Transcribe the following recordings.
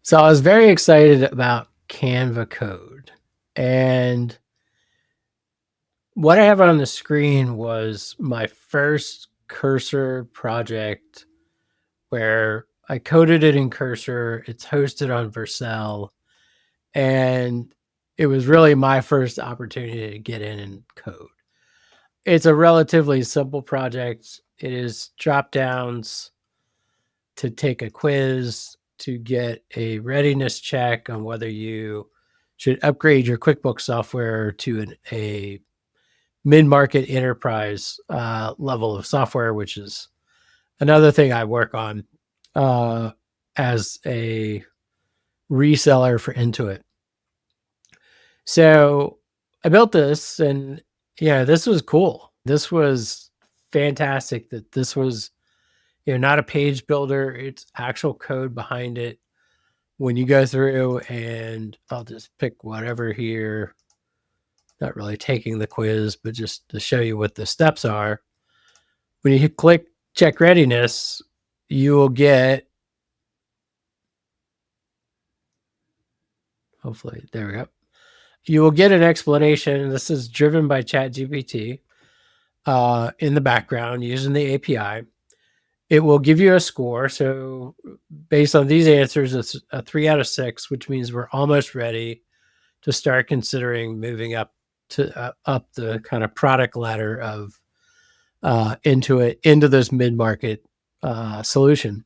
So I was very excited about Canva Code. And what I have on the screen was my first Cursor project where I coded it in Cursor. It's hosted on Vercel. And it was really my first opportunity to get in and code. It's a relatively simple project. It is drop downs to take a quiz, to get a readiness check on whether you should upgrade your QuickBooks software to a mid-market enterprise level of software, which is another thing I work on as a reseller for Intuit. So I built this, and yeah, this was cool. This was fantastic that this was not a page builder. It's actual code behind it. When you go through, and I'll just pick whatever here, not really taking the quiz, but just to show you what the steps are. When you click check readiness, you will get, hopefully, there we go. You will get an explanation. This is driven by ChatGPT in the background using the API. It will give you a score. So based on these answers, it's a 3 out of 6, which means we're almost ready to start considering moving up to up the kind of product ladder of into this mid-market solution.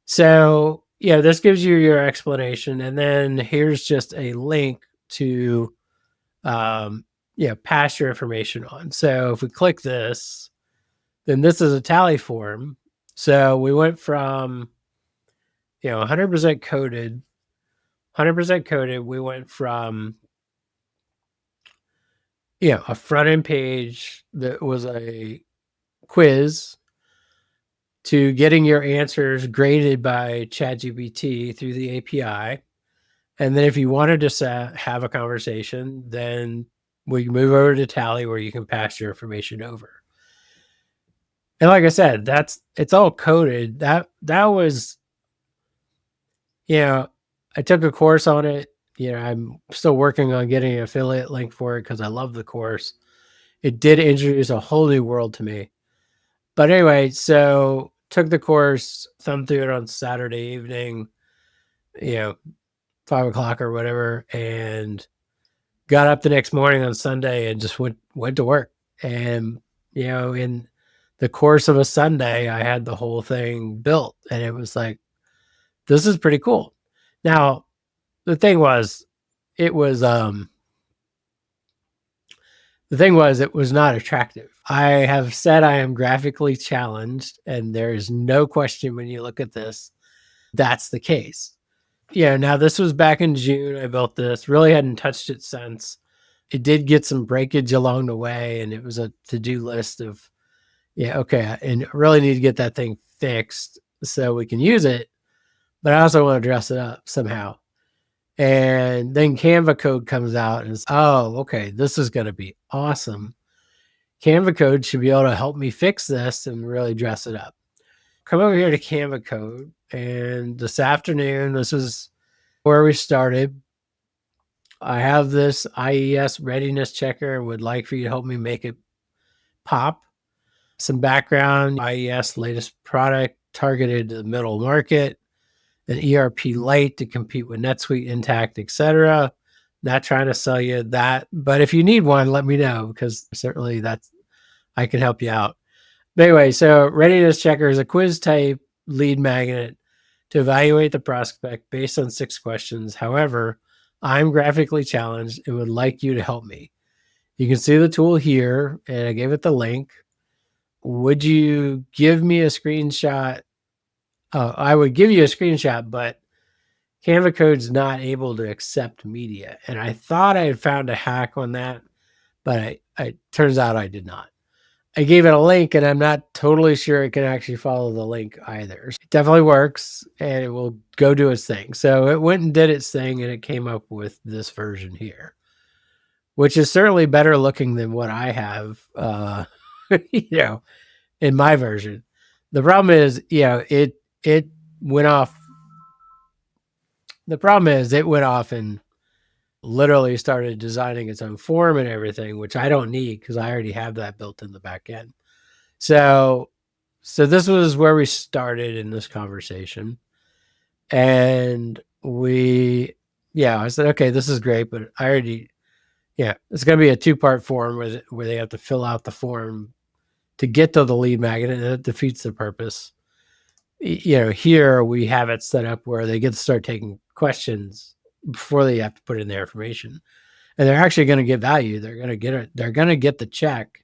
So yeah, this gives you your explanation, and then here's just a link to pass your information on. So if we click this, then this is a tally form. So we went from 100% coded. We went from a front end page that was a quiz to getting your answers graded by ChatGPT through the API. And then if you wanted to have a conversation, then we move over to Tally where you can pass your information over. And like I said, it's all coded. That was, I took a course on it. I'm still working on getting an affiliate link for it because I love the course. It did introduce a whole new world to me. But anyway, so took the course, thumbed through it on Saturday evening, 5:00 or whatever, and got up the next morning on Sunday and just went to work. And, in the course of a Sunday, I had the whole thing built, and it was like, this is pretty cool. Now, the thing was, it was not attractive. I have said I am graphically challenged, and there is no question when you look at this, that's the case. Now this was back in June. I built this, really hadn't touched it since. It did get some breakage along the way, and it was a to-do list of, okay, and really need to get that thing fixed so we can use it. But I also want to dress it up somehow. And then Canva Code comes out and it's, oh, okay, this is going to be awesome. Canva Code should be able to help me fix this and really dress it up. Come over here to Canva Code. And this afternoon, this is where we started. I have this IES readiness checker and would like for you to help me make it pop. Some background, IES latest product targeted to the middle market, an ERP Lite to compete with NetSuite, Intact, etc. Not trying to sell you that, but if you need one, let me know because certainly I can help you out. But anyway, so readiness checker is a quiz type lead magnet to evaluate the prospect based on 6 questions. However, I'm graphically challenged and would like you to help me. You can see the tool here, and I gave it the link. Would you give me a screenshot? I would give you a screenshot, but Canva Code's not able to accept media. And I thought I had found a hack on that, but it turns out I did not. I gave it a link, and I'm not totally sure it can actually follow the link either. It definitely works, and it will go do its thing. So it went and did its thing, and it came up with this version here, which is certainly better looking than what I have, in my version. The problem is, it went off The problem is it went off and literally started designing its own form and everything, which I don't need because I already have that built in the back end. So this was where we started in this conversation. And I said, okay, this is great, but it's going to be a 2-part form where they have to fill out the form to get to the lead magnet, and it defeats the purpose. Here we have it set up where they get to start taking questions before they have to put in their information, and they're actually going to get value. They're going to get it. They're going to get the check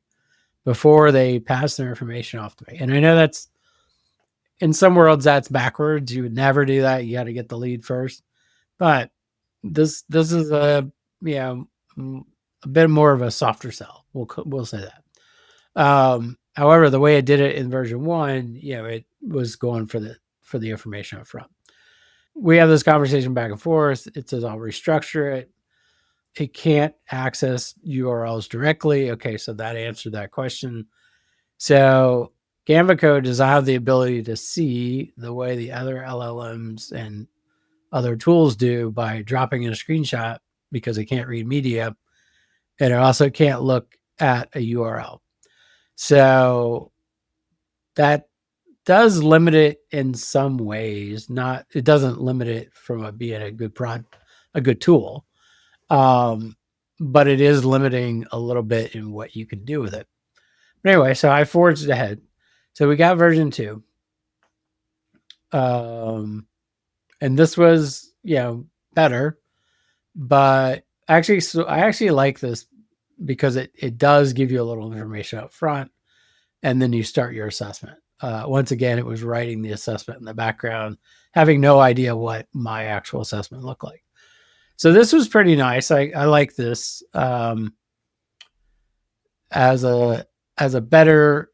before they pass their information off to me. And I know that's in some worlds that's backwards. You would never do that. You got to get the lead first. But this is a bit more of a softer sell. We'll say that. However, the way I did it in version 1, it was going for the information up front. We have this conversation back and forth. It says I'll restructure it. It can't access URLs directly. Okay, so that answered that question. So Canva Code does not have the ability to see the way the other LLMs and other tools do by dropping in a screenshot because it can't read media. And it also can't look at a URL. So that does limit it in some ways. It doesn't limit it from being a good tool. But it is limiting a little bit in what you can do with it. But anyway, so I forged ahead. So we got version 2. And this was, better. But I actually like this because it does give you a little information up front, and then you start your assessment. Once again, it was writing the assessment in the background, having no idea what my actual assessment looked like. So this was pretty nice. I like this as a better,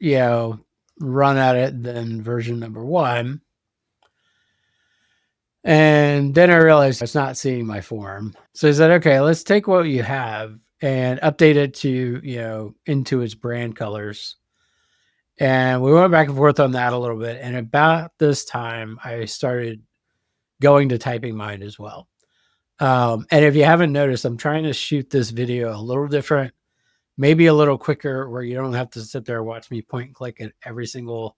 run at it than version number 1. And then I realized it's not seeing my form. So I said, okay, let's take what you have and update it to, into its brand colors. And we went back and forth on that a little bit. And about this time, I started going to Typing Mind as well. And if you haven't noticed, I'm trying to shoot this video a little different, maybe a little quicker, where you don't have to sit there and watch me point and click at every single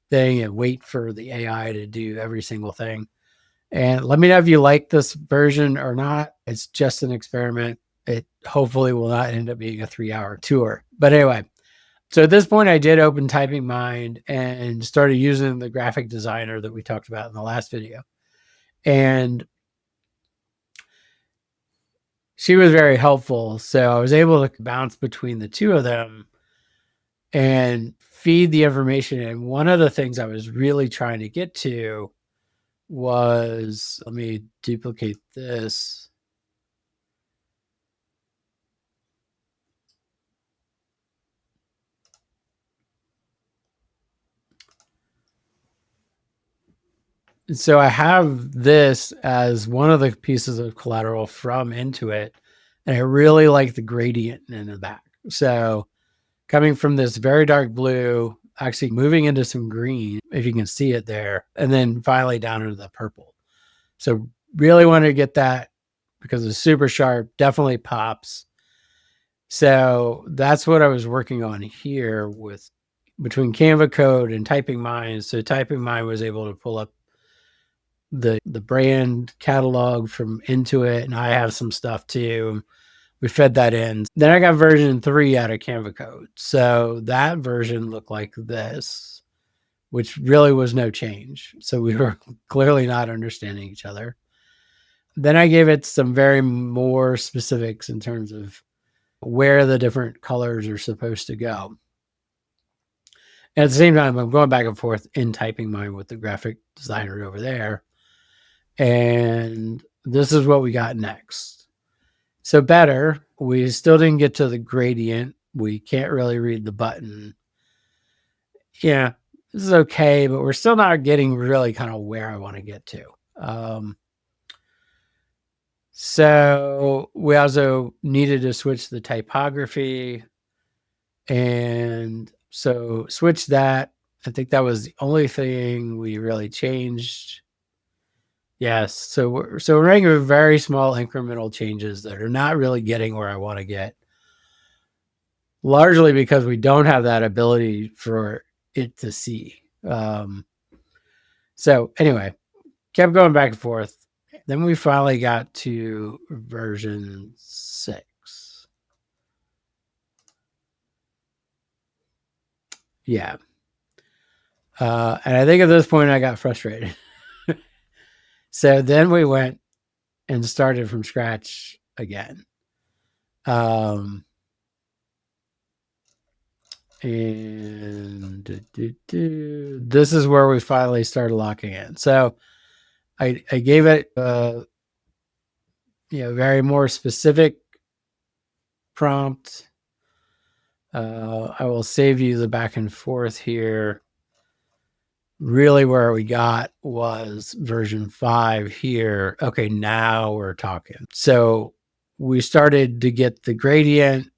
thing and wait for the AI to do every single thing. And let me know if you like this version or not. It's just an experiment. It hopefully will not end up being a 3-hour tour. But anyway, so at this point, I did open Typing Mind and started using the graphic designer that we talked about in the last video. And she was very helpful. So I was able to bounce between the two of them and feed the information. And one of the things I was really trying to get to was, let me duplicate this. So I have this as one of the pieces of collateral from Intuit, and I really like the gradient in the back. So coming from this very dark blue, actually moving into some green, if you can see it there, and then finally down into the purple. So really wanted to get that because it's super sharp, definitely pops. So that's what I was working on here with between Canva Code and Typing Mind. So Typing Mind was able to pull up the brand catalog from Intuit, and I have some stuff too. We fed that in. Then I got version 3 out of Canva Code. So that version looked like this, which really was no change. So we were clearly not understanding each other. Then I gave it some very more specifics in terms of where the different colors are supposed to go. And at the same time, I'm going back and forth in Typing Mind with the graphic designer over there. And this is what we got next. So better, we still didn't get to the gradient. We can't really read the button. Yeah, this is okay, but we're still not getting really kind of where I want to get to. So we also needed to switch the typography. And so switch that. I think that was the only thing we really changed. Yes. So we're making very small incremental changes that are not really getting where I want to get, largely because we don't have that ability for it to see. So anyway, kept going back and forth. Then we finally got to version 6. Yeah. And I think at this point I got frustrated. So then we went and started from scratch again. And this is where we finally started locking in. So I gave it very more specific prompt. I will save you the back and forth here. Really where we got was version 5 here. Okay, now we're talking. So we started to get the gradient.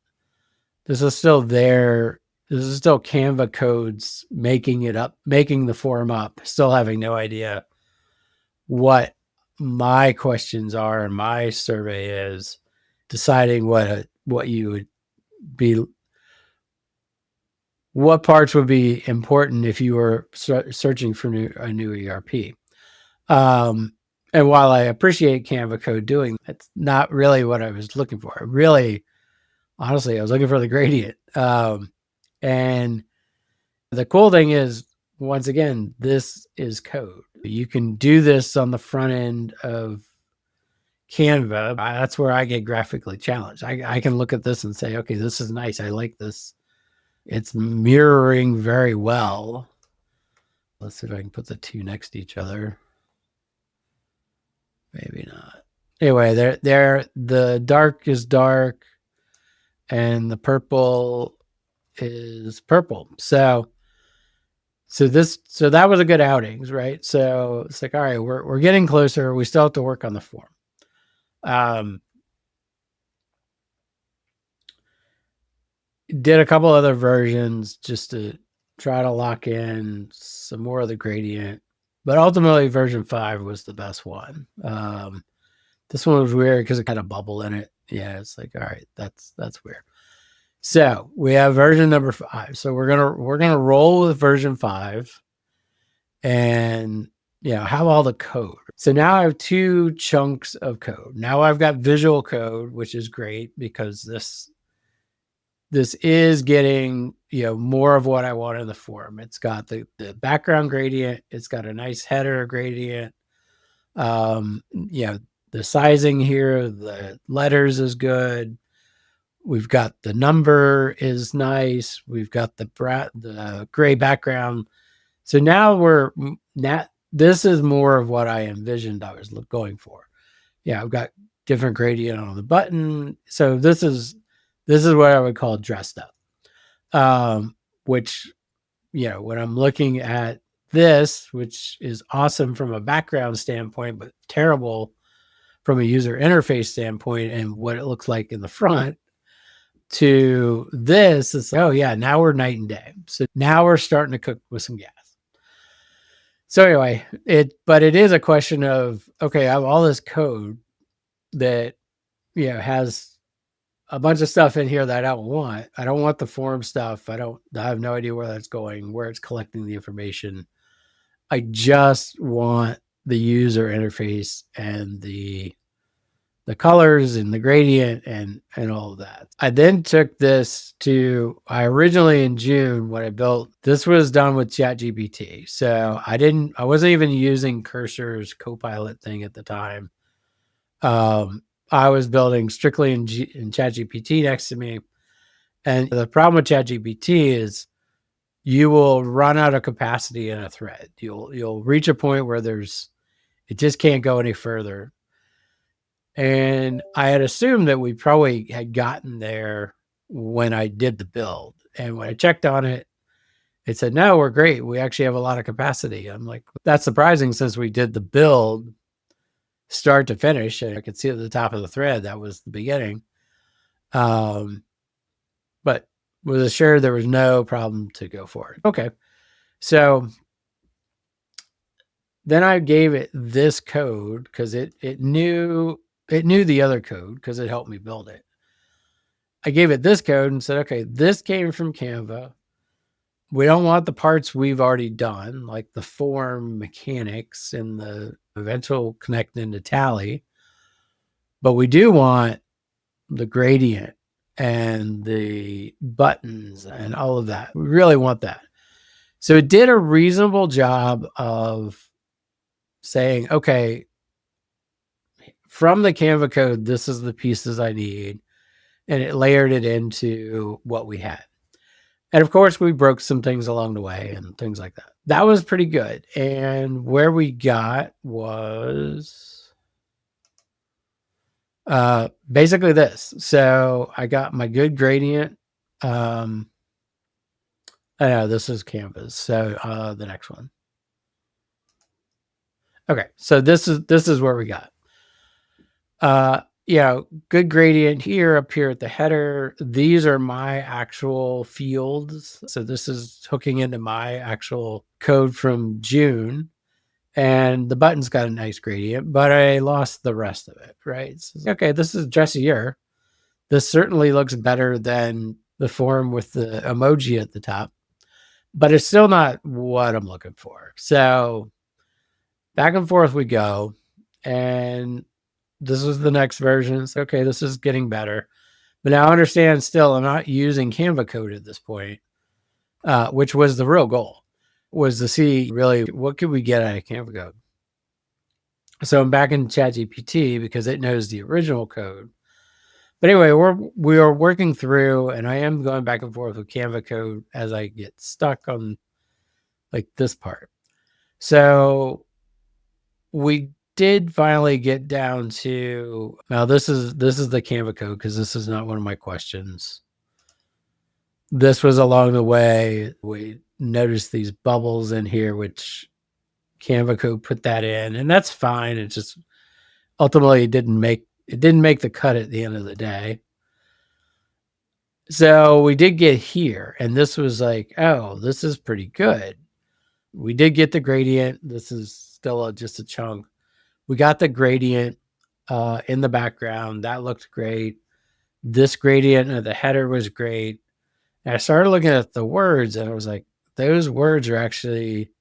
This is still there. This is still Canva codes making it up, making the form up, still having no idea what my questions are and my survey is, deciding what you would be, what parts would be important if you were searching for a new ERP. And while I appreciate Canva Code doing, that's not really what I was looking for. Really, honestly, I was looking for the gradient. And the cool thing is, once again, this is code. You can do this on the front end of Canva. That's where I get graphically challenged. I can look at this and say, okay, this is nice. I like this. It's mirroring very well. Let's see if I can put the two next to each other. Maybe not. Anyway, the dark is dark and the purple is purple. So that was a good outings, right? So it's like, all right, we're getting closer. We still have to work on the form. Did a couple other versions just to try to lock in some more of the gradient, but ultimately version 5 was the best one. This one was weird because it had a bubble in it. Yeah, it's like, all right, that's weird. So we have version number 5. So we're gonna roll with version 5, and have all the code. So now I have 2 chunks of code. Now I've got visual code, which is great because this is getting more of what I want in the form. It's got the background gradient. It's got a nice header gradient. The sizing here, the letters is good. We've got the number is nice. We've got the gray background. So now this is more of what I envisioned I was going for. Yeah, I've got different gradient on the button. So this is what I would call dressed up. Which, when I'm looking at this, which is awesome from a background standpoint, but terrible from a user interface standpoint and what it looks like in the front, to this, it's like, oh yeah, now we're night and day. So now we're starting to cook with some gas. So anyway, it is a question of, okay, I have all this code that has a bunch of stuff in here that I don't want. I don't want the form stuff. I have no idea where that's going, where it's collecting the information. I just want the user interface and the colors and the gradient and all of that. I then took this I originally in June, what I built, this was done with ChatGPT. So I wasn't even using Cursor's Copilot thing at the time. I was building strictly in ChatGPT next to me. And the problem with ChatGPT is you will run out of capacity in a thread. You'll reach a point where it just can't go any further. And I had assumed that we probably had gotten there when I did the build. And when I checked on it, it said, no, we're great. We actually have a lot of capacity. I'm like, that's surprising since we did the build start to finish. And I could see at the top of the thread, that was the beginning. But was assured there was no problem to go forward. Okay. So Then I gave it this code because it knew the other code because it helped me build it. I gave it this code and said, okay, this came from Canva. We don't want the parts we've already done, like the form mechanics and the eventual connect into Tally, but we do want the gradient and the buttons and all of that. We really want that. So it did a reasonable job of saying, okay, from the Canva code, this is the pieces I need. And it layered it into what we had. And of course, we broke some things along the way and things like that. That was pretty good. And where we got was basically this. So I got my good gradient. I know this is Canvas. So the next one. Okay, so this is where we got. Good gradient here, up here at the header. These are my actual fields. So this is hooking into my actual code from June. And the button's got a nice gradient, but I lost the rest of it, right? So, okay, this is dressier. This certainly looks better than the form with the emoji at the top, but it's still not what I'm looking for. So back and forth we go. And this is the next version. It's okay, this is getting better. But now understand still, I'm not using Canva Code at this point, which was the real goal, was to see really what could we get out of Canva Code. So I'm back in ChatGPT because it knows the original code. But anyway, we are working through, and I am going back and forth with Canva Code as I get stuck on like this part. So we did finally get down to, now this is the Canva code because this is not one of my questions. This was along the way. We noticed these bubbles in here, which Canva code put that in, and that's fine. It just ultimately it didn't make the cut at the end of the day. So we did get here, and this was like, oh, this is pretty good. We did get the gradient. This is still just a chunk. We got the gradient in the background. That looked great. This gradient of the header was great. And I started looking at the words, and I was like, those words are actually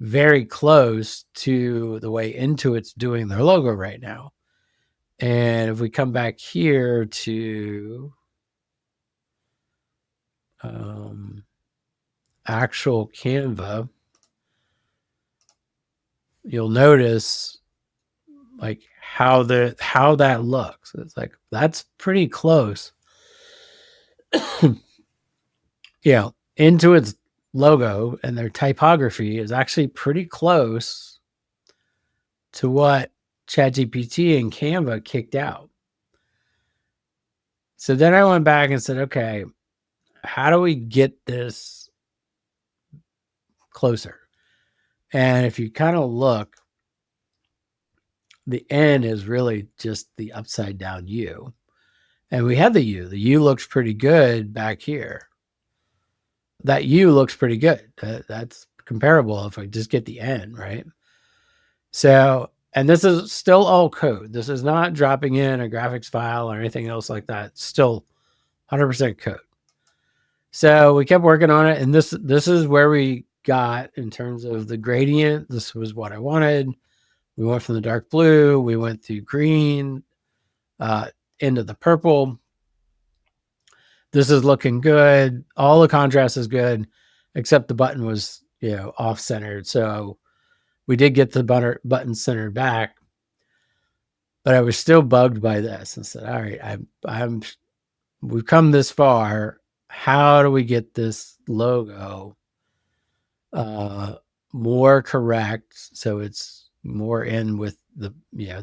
very close to the way Intuit's doing their logo right now. And if we come back here to actual Canva, you'll notice like how that looks. It's like, that's pretty close. Intuit's logo and their typography is actually pretty close to what ChatGPT and Canva kicked out. So then I went back and said, okay, how do we get this closer? And if you kind of look, the N is really just the upside down U. And we had the U. The U looks pretty good back here. That U looks pretty good. That's comparable if I just get the N, right? So, and this is still all code. This is not dropping in a graphics file or anything else like that. It's still 100% code. So we kept working on it. And this is where we got in terms of the gradient. This was what I wanted. We went from the dark blue. We went through green into the purple. This is looking good. All the contrast is good, except the button was, off-centered. So we did get the button centered back, but I was still bugged by this and said, all right, we've come this far. How do we get this logo more correct so it's more in with the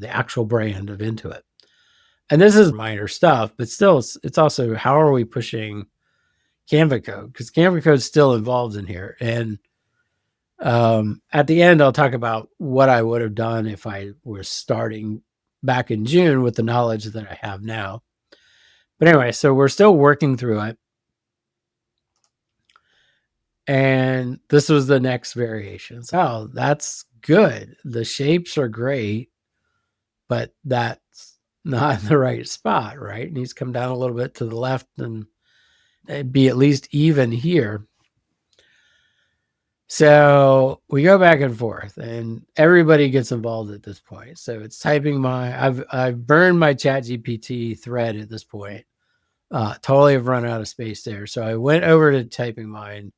actual brand of Intuit? And this is minor stuff, but still, it's also, how are we pushing Canva Code? Because Canva Code is still involved in here. And at the end, I'll talk about what I would have done if I were starting back in June with the knowledge that I have now. But anyway, so we're still working through it. And this was the next variation. So, that's good. The shapes are great, but that's not in the right spot, right? It needs to come down a little bit to the left and be at least even here. So we go back and forth, and everybody gets involved at this point. So it's typing I've burned my ChatGPT thread at this point. Totally have run out of space there. So I went over to typing mine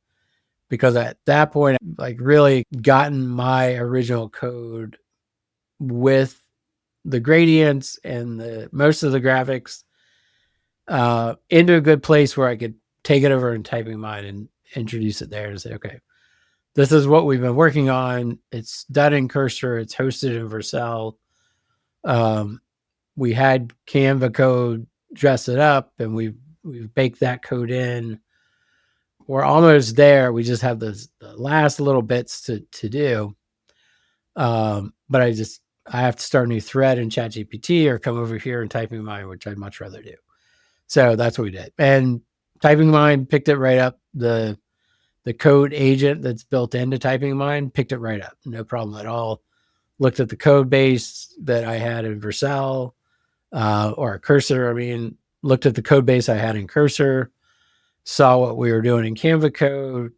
because at that point, like really gotten my original code with the gradients and most of the graphics into a good place where I could take it over and typing mine and introduce it there and say, okay, this is what we've been working on. It's done in Cursor. It's hosted in Vercel. We had Canva Code dress it up, and we've baked that code in. We're almost there. We just have the last little bits to do. But I have to start a new thread in ChatGPT or come over here and typing mine, which I'd much rather do. So that's what we did. And typing mine picked it right up. The code agent that's built into typing mine picked it right up. No problem at all. Looked at the code base that I had in Vercel or Cursor. Looked at the code base I had in Cursor, saw what we were doing in Canva Code.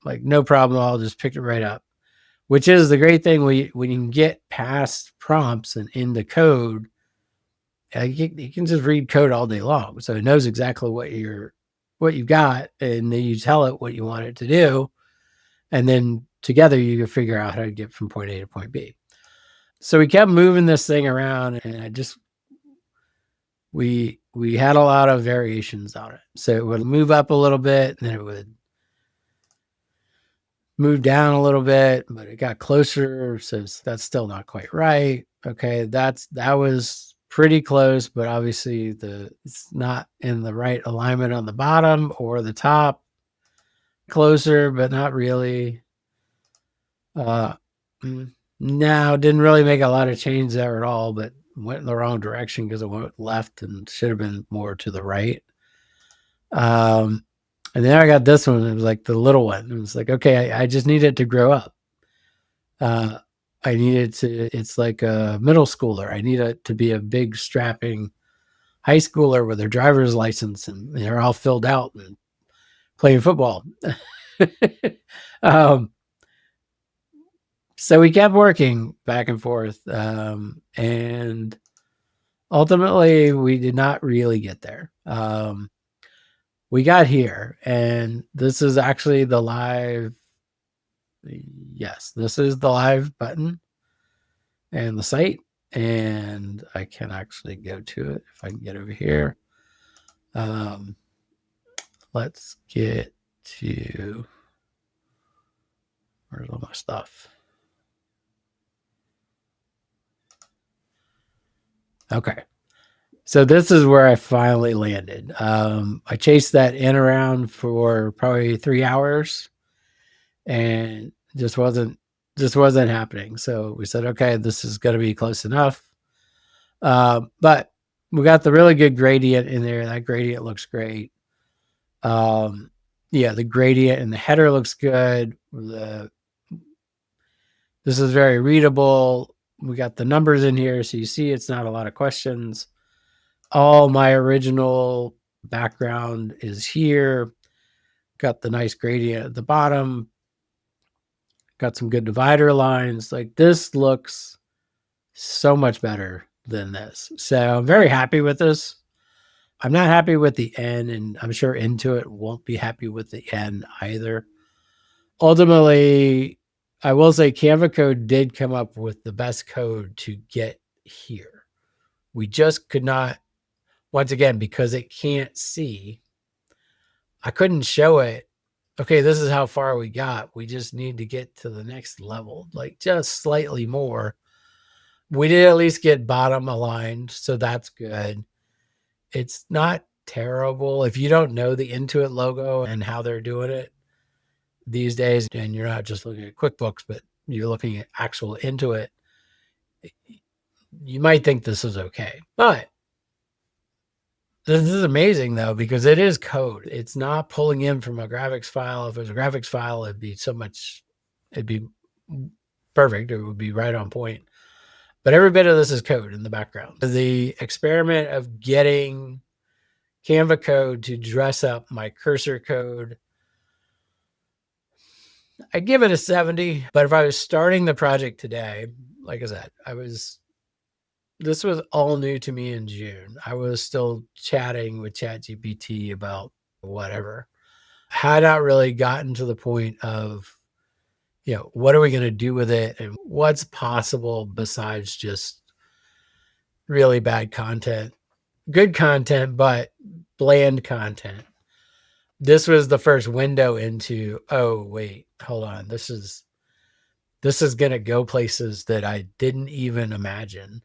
Like, no problem at all. Just picked it right up, which is the great thing. When you can get past prompts and into code, you can just read code all day long. So it knows exactly what you've got, and then you tell it what you want it to do. And then together you can figure out how to get from point A to point B. So we kept moving this thing around, and we had a lot of variations on it. So it would move up a little bit, and then it would move down a little bit, but it got closer. So that's still not quite right. Okay, that was pretty close, but obviously it's not in the right alignment on the bottom or the top. Closer, but not really. No, didn't really make a lot of change there at all, but went in the wrong direction because it went left and should have been more to the right. And then I got this one. It was like the little one. It was like, okay, I just need it to grow up. It's like a middle schooler. I need it to be a big strapping high schooler with their driver's license, and they're all filled out and playing football. So we kept working back and forth, and ultimately we did not really get there. We got here, and this is actually the live. Yes, this is the live button and the site, and I can actually go to it if I can get over here. Let's get to, where's all my stuff? Okay. So this is where I finally landed. I chased that in around for probably 3 hours, and just wasn't happening. So we said, okay, this is going to be close enough. But we got the really good gradient in there. That gradient looks great. The gradient and the header looks good. This is very readable. We got the numbers in here, so you see it's not a lot of questions. All my original background is here. Got the nice gradient at the bottom. Got some good divider lines. Like, this looks so much better than this. So I'm very happy with this. I'm not happy with the N, and I'm sure Intuit won't be happy with the N either. Ultimately, I will say Canva Code did come up with the best code to get here. We just could not, once again, because it can't see, I couldn't show it. Okay, this is how far we got. We just need to get to the next level, like just slightly more. We did at least get bottom aligned, so that's good. It's not terrible. If you don't know the Intuit logo and how they're doing it these days, and you're not just looking at QuickBooks, but you're looking at actual Intuit, you might think this is okay. But this is amazing, though, because it is code. It's not pulling in from a graphics file. If it was a graphics file, it'd be perfect. It would be right on point. But every bit of this is code in the background. The experiment of getting Canva Code to dress up my cursor code, I give it a 70. But if I was starting the project today, like I said, this was all new to me in June. I was still chatting with ChatGPT about whatever. Had not really gotten to the point of, what are we going to do with it and what's possible besides just really bad content, good content, but bland content. This was the first window into, oh, wait, hold on. This is going to go places that I didn't even imagine.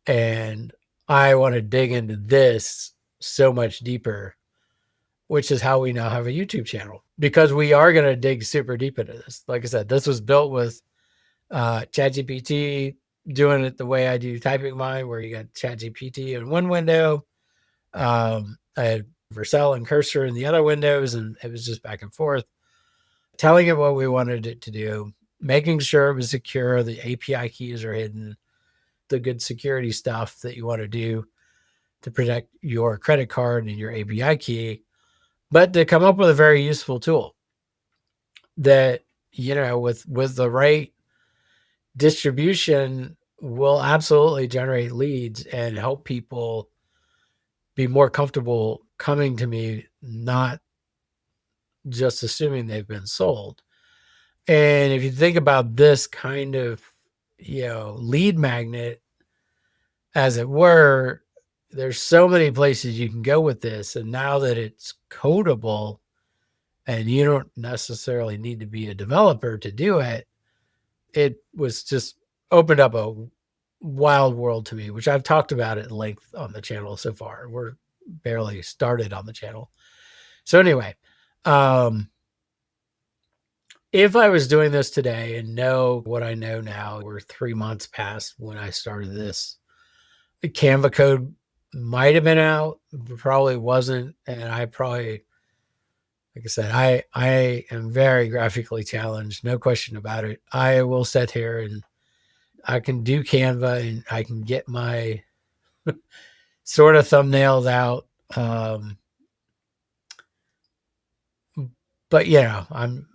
And I want to dig into this so much deeper, which is how we now have a YouTube channel, because we are going to dig super deep into this. Like I said, this was built with ChatGPT, doing it the way I do typing mine, where you got ChatGPT in one window. I had Vercel and Cursor in the other windows, and it was just back and forth, telling it what we wanted it to do, making sure it was secure, the API keys are hidden, the good security stuff that you want to do to protect your credit card and your API key, but to come up with a very useful tool that, with the right distribution will absolutely generate leads and help people be more comfortable coming to me, not just assuming they've been sold. And if you think about this kind of, lead magnet, as it were, there's so many places you can go with this. And now that it's codable and you don't necessarily need to be a developer to do it, it was just opened up a wild world to me, which I've talked about at length on the channel so far. We're barely started on the channel. So anyway, if I was doing this today and know what I know now, we're 3 months past when I started this, the Canva Code might have been out, probably wasn't. And I probably, like I said, I am very graphically challenged, no question about it. I will sit here and I can do Canva and I can get my sort of thumbnails out. But I'm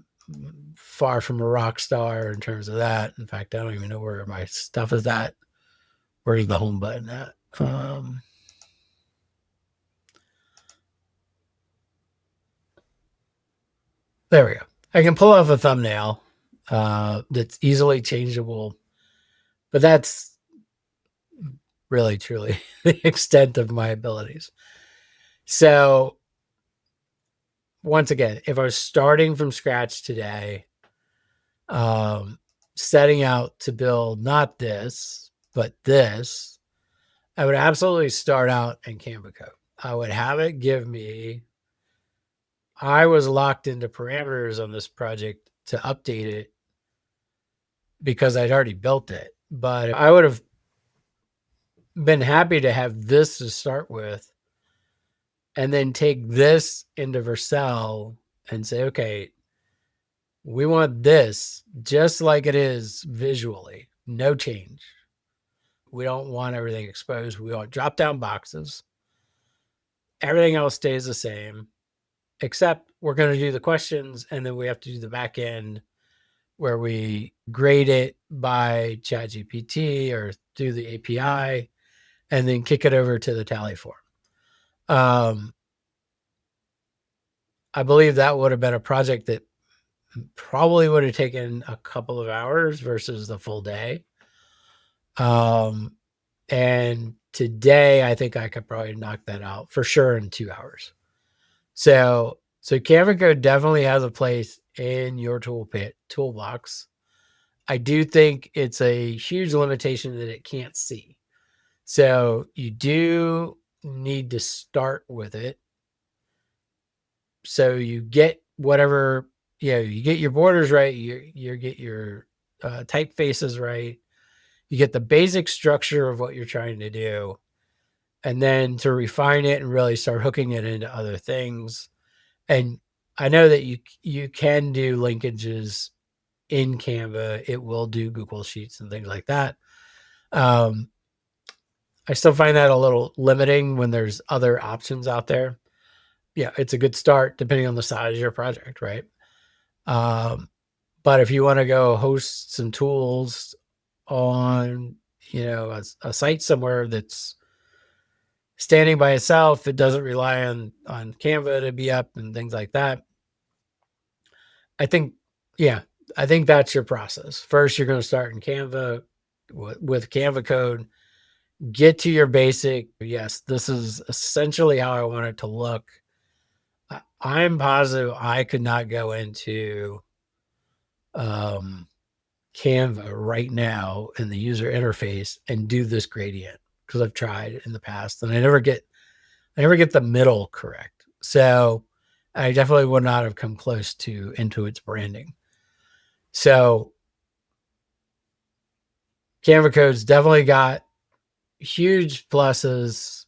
far from a rock star in terms of that. In fact, I don't even know where my stuff is at. Where's the home button at? There we go. I can pull off a thumbnail that's easily changeable, but that's really, truly the extent of my abilities. So once again, if I was starting from scratch today, setting out to build not this, but this, I would absolutely start out in Canva Code. I would have it give me, I was locked into parameters on this project to update it because I'd already built it. But I would have been happy to have this to start with and then take this into Vercel and say, okay, we want this just like it is visually, no change. We don't want everything exposed. We want drop down boxes. Everything else stays the same, except we're going to do the questions and then we have to do the back end where we grade it by ChatGPT or through the API and then kick it over to the Tally form. I believe that would have been a project that probably would have taken a couple of hours versus the full day. And today I think I could probably knock that out for sure in 2 hours. So Canva Code definitely has a place in your toolbox. I do think it's a huge limitation that it can't see. So you do need to start with it. So you get whatever, you get your borders right, you get your typefaces right, you get the basic structure of what you're trying to do, and then to refine it and really start hooking it into other things. And I know that you can do linkages in Canva. It will do Google Sheets and things like that. I still find that a little limiting when there's other options out there. Yeah, it's a good start depending on the size of your project, right? But if you want to go host some tools on, a site somewhere that's standing by itself, it doesn't rely on Canva to be up and things like that. I think, yeah, I think that's your process. First, you're going to start in Canva with Canva Code. Get to your basic. Yes, this is essentially how I want it to look. I'm positive I could not go into Canva right now in the user interface and do this gradient, because I've tried in the past and I never get the middle correct. So I definitely would not have come close to Intuit's branding. So Canva Code's definitely got huge pluses.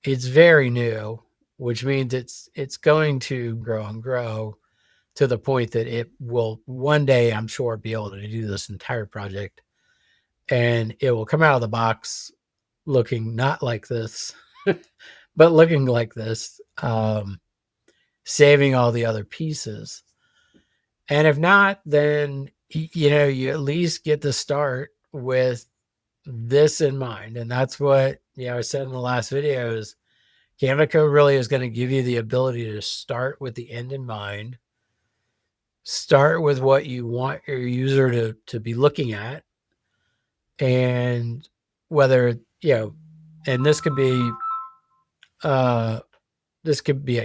It's very new, which means it's going to grow and grow to the point that it will one day, I'm sure, be able to do this entire project, and it will come out of the box looking not like this, but looking like this, saving all the other pieces. And if not, then you at least get to start with this in mind. And that's what I said in the last video is Canva Code really is going to give you the ability to start with the end in mind. Start with what you want your user to be looking at. And whether, and this could be a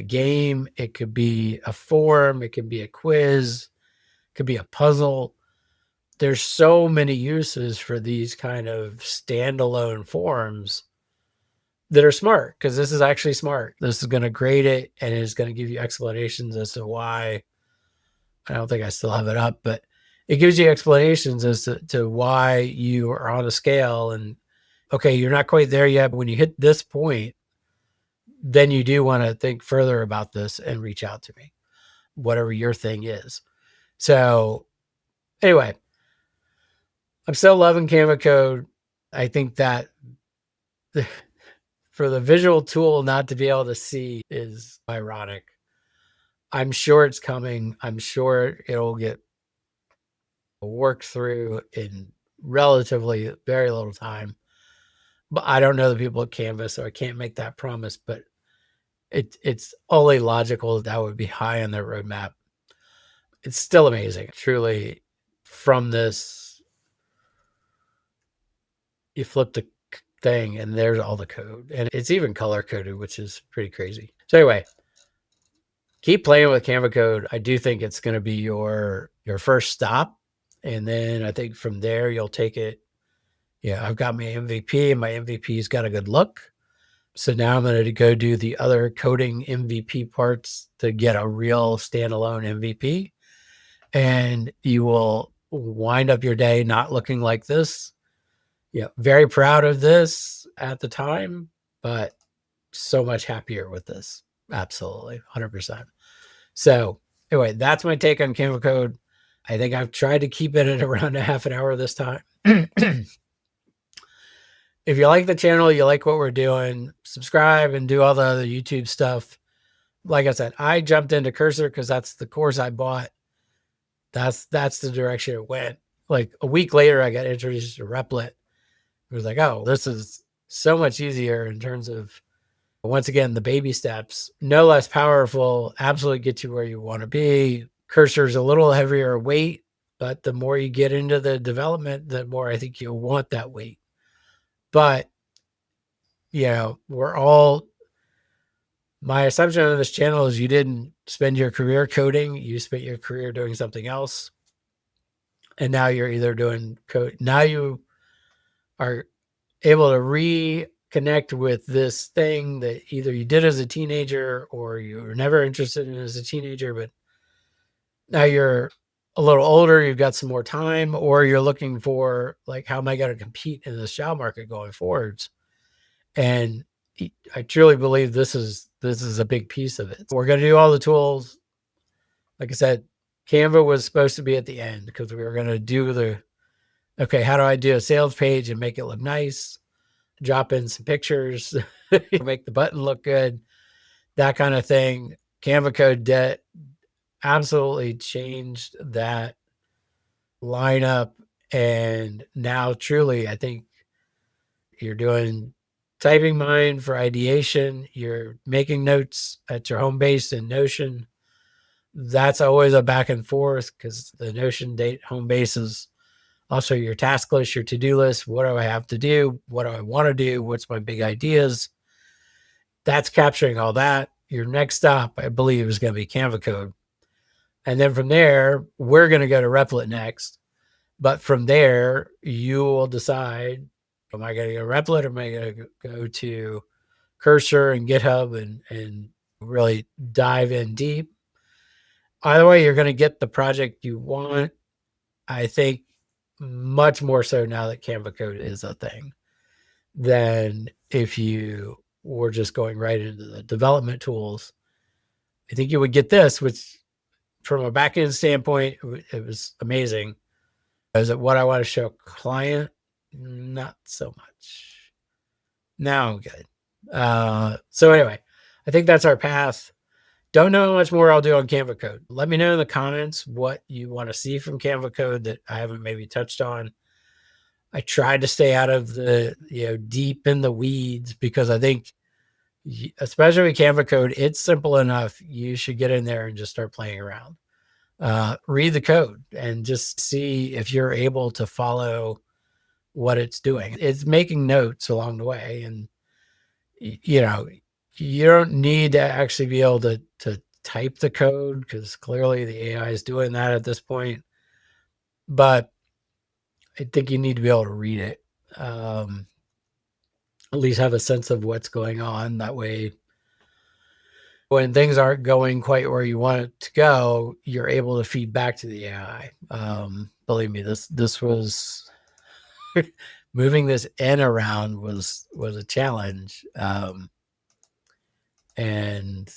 game, it could be a form, it could be a quiz, it could be a puzzle. There's so many uses for these kind of standalone forms that are smart, because this is actually smart. This is going to grade it and it's going to give you explanations as to why. I don't think I still have it up, but it gives you explanations as to why you are on a scale. And okay, you're not quite there yet, but when you hit this point, then you do want to think further about this and reach out to me, whatever your thing is. So anyway, I'm still loving Canva Code. I think that for the visual tool not to be able to see is ironic. I'm sure it's coming. I'm sure it'll get worked through in relatively very little time. But I don't know the people at Canva, so I can't make that promise. But it's only logical that would be high on their roadmap. It's still amazing. Truly, from this, you flip the thing and there's all the code. And it's even color coded, which is pretty crazy. So anyway, keep playing with Canva Code. I do think it's going to be your first stop. And then I think from there, you'll take it. Yeah, I've got my MVP and my MVP's got a good look. So now I'm going to go do the other coding MVP parts to get a real standalone MVP. And you will wind up your day not looking like this. Yeah, very proud of this at the time, but so much happier with this. Absolutely, 100%. So anyway, that's my take on Canva Code. I think I've tried to keep it at around a half an hour this time. If you like the channel, you like what we're doing, subscribe and do all the other YouTube stuff. Like I said, I jumped into Cursor because that's the course I bought. That's the direction it went. Like a week later, I got introduced to Replit. It was like, oh, this is so much easier in terms of, once again, the baby steps. No less powerful, absolutely get you where you want to be. Cursor's a little heavier weight, but the more you get into the development, the more I think you'll want that weight. But, my assumption on this channel is you didn't spend your career coding. You spent your career doing something else. And now you're either doing code. Now you are able to reconnect with this thing that either you did as a teenager or you were never interested in as a teenager, but now you're a little older, you've got some more time, or you're looking for, like, how am I going to compete in this job market going forwards? And I truly believe this is a big piece of it. We're going to do all the tools. Like I said, Canva was supposed to be at the end because we were going to do okay, how do I do a sales page and make it look nice? Drop in some pictures, make the button look good, that kind of thing. Canva Code absolutely changed that lineup. And now truly, I think you're doing typing mine for ideation. You're making notes at your home base in Notion. That's always a back and forth because the Notion home base is also your task list, your to-do list. What do I have to do? What do I want to do? What's my big ideas? That's capturing all that. Your next stop, I believe, is going to be Canva Code. And then from there, we're going to go to Replit next. But from there, you will decide, am I going to go Replit or am I going to go to Cursor and GitHub and really dive in deep? Either way, you're going to get the project you want. I think much more so now that Canva Code is a thing than if you were just going right into the development tools. I think you would get this, which from a backend standpoint, it was amazing. Is it what I want to show client? Not so much. Now I'm good. So anyway, I think that's our path. Don't know how much more I'll do on Canva Code. Let me know in the comments what you want to see from Canva Code that I haven't maybe touched on. I tried to stay out of the, deep in the weeds because I think, especially with Canva Code, it's simple enough. You should get in there and just start playing around. Read the code and just see if you're able to follow what it's doing. It's making notes along the way. And, you don't need to actually be able to type the code because clearly the AI is doing that at this point. But I think you need to be able to read it. At least have a sense of what's going on. That way, when things aren't going quite where you want it to go, you're able to feed back to the AI. Believe me, this was moving this N around was a challenge. And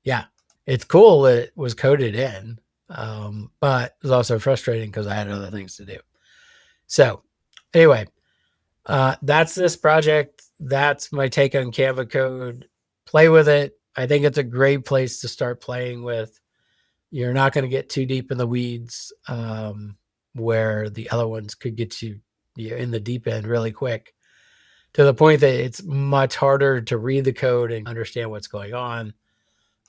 yeah, it's cool that it was coded in, but it was also frustrating because I had other things to do. So anyway, that's this project. That's my take on Canva Code. Play with it. I think it's a great place to start playing with. You're not going to get too deep in the weeds, where the other ones could get you in the deep end really quick, to the point that it's much harder to read the code and understand what's going on.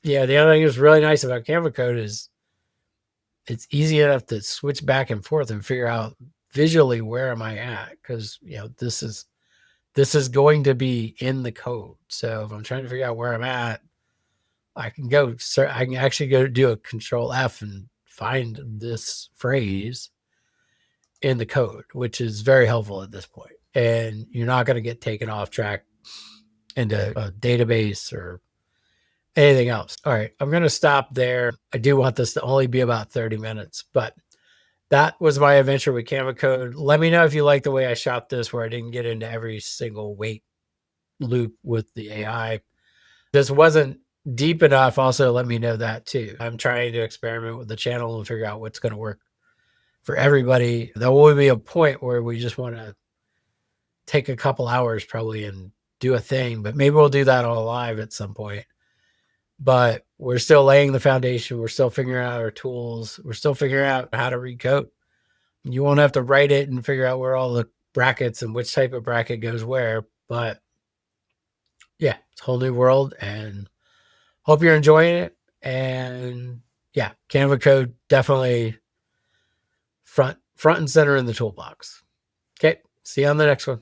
Yeah, the other thing that's really nice about Canva Code is it's easy enough to switch back and forth and figure out visually where am I at, because this is going to be in the code. So if I'm trying to figure out where I'm at, I can actually go do a Control F and find this phrase in the code, which is very helpful at this point. And you're not going to get taken off track into a database or anything else. All right, I'm going to stop there. I do want this to only be about 30 minutes, but that was my adventure with Canva Code. Let me know if you like the way I shot this, where I didn't get into every single weight loop with the AI. This wasn't deep enough. Also, let me know that too. I'm trying to experiment with the channel and figure out what's going to work for everybody. There will be a point where we just want to take a couple hours probably and do a thing, but maybe we'll do that all live at some point. But we're still laying the foundation. We're still figuring out our tools. We're still figuring out how to read code. You won't have to write it and figure out where all the brackets and which type of bracket goes where. But yeah, it's a whole new world, and hope you're enjoying it. And yeah, Canva Code definitely front and center in the toolbox. Okay, see you on the next one.